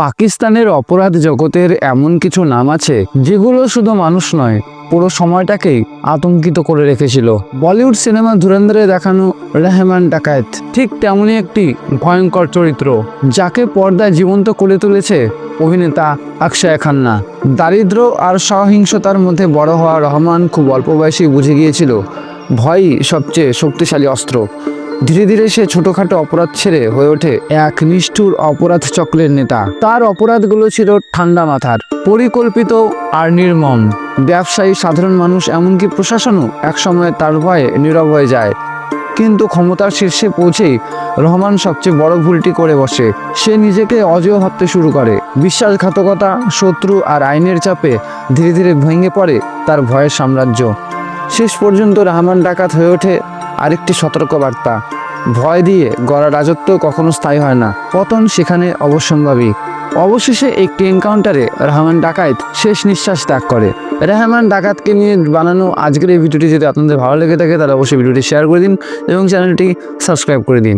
পাকিস্তানের অপরাধ জগতের এমন কিছু নাম আছে যেগুলো শুধু মানুষ নয়, পুরো সময়টাকেই আতঙ্কিত করে রেখেছিল। বলিউড সিনেমা ধুরন্ধরে দেখানো রেহমান ডাকায়েত ঠিক তেমনই একটি ভয়ঙ্কর চরিত্র, যাকে পর্দায় জীবন্ত করে তুলেছে অভিনেতা অক্ষয় খান্না। দারিদ্র আর সহিংসতার মধ্যে বড় হওয়া রহমান খুব অল্প বয়সেই বুঝে গিয়েছিল ভয়ই সবচেয়ে শক্তিশালী অস্ত্র। ধীরে ধীরে সে ছোটখাটো অপরাধ ছেড়ে হয়ে ওঠে এক নিষ্ঠুর অপরাধ চক্রের নেতা। তার অপরাধগুলো ছিল ঠান্ডা মাথার, পরিকল্পিত আর নির্মম। ব্যবসায়ী, সাধারণ মানুষ, এমনকি প্রশাসনও একসময় তার ভয়ে নীরব হয়ে যায়। কিন্তু ক্ষমতার শীর্ষে পৌঁছেই রহমান সবচেয়ে বড় ভুলটি করে বসে। সে নিজেকে অজেয় ভাবতে শুরু করে। বিশ্বাসঘাতকতা, শত্রু আর আইনের চাপে ধীরে ধীরে ভেঙে পড়ে তার ভয়ের সাম্রাজ্য। শেষ পর্যন্ত রহমান ডাকাত হয়ে ওঠে আরেকটি সতর্কবার্তা: ভয় দিয়ে গড়া রাজত্ব কখনো স্থায়ী হয় না, পতন সেখানে অবশ্যম্ভাবী। অবশেষে একটি এনকাউন্টারে রহমান ডাকাত শেষ নিঃশ্বাস ত্যাগ করে। রহমান ডাকাতকে নিয়ে বানানো আজকের এই ভিডিওটি যদি আপনাদের ভালো লেগে থাকে তাহলে অবশ্যই ভিডিওটি শেয়ার করে দিন এবং চ্যানেলটি সাবস্ক্রাইব করে দিন।